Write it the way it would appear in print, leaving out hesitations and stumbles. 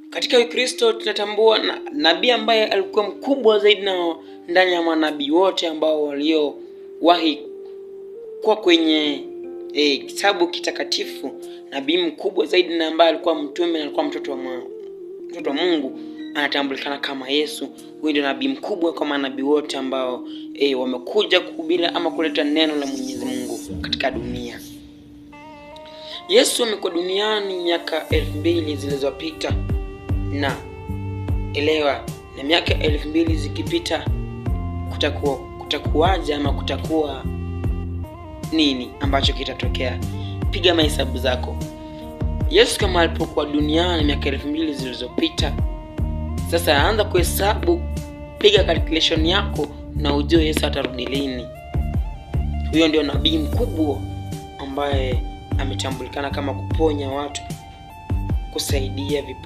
Katika Ukristo tunatambua nabii ambaye alikuwa mkubwa zaidi na ndani ya manabii wote ambao waliowahi kuwa kwenye kitabu kitakatifu. Nabii mkubwa zaidi na ambaye alikuwa mtume na alikuwa mtoto wa Mungu anatambulikana kama Yesu. Huyu ndio nabii mkubwa kwa manabii wote ambao wamekuja kuhubiri ama kuleta neno la Mwenyezi Mungu katika dunia. Yesu amekuwa duniani miaka 2000 zilizopita, na elewa, na miaka 2000 zikipita kutakuwaje ama kutakuwa nini ambacho kitatokea? Piga mahesabu zako. Yesu kama alipokuwa duniani miaka 2000 zilizopita, sasa anza kuhesabu, piga calculation yako na ujue Yesu atarudi lini. Huyo ndio nabii mkubwa ambaye ametambulikana kama kuponya watu, kusaidia vipofu.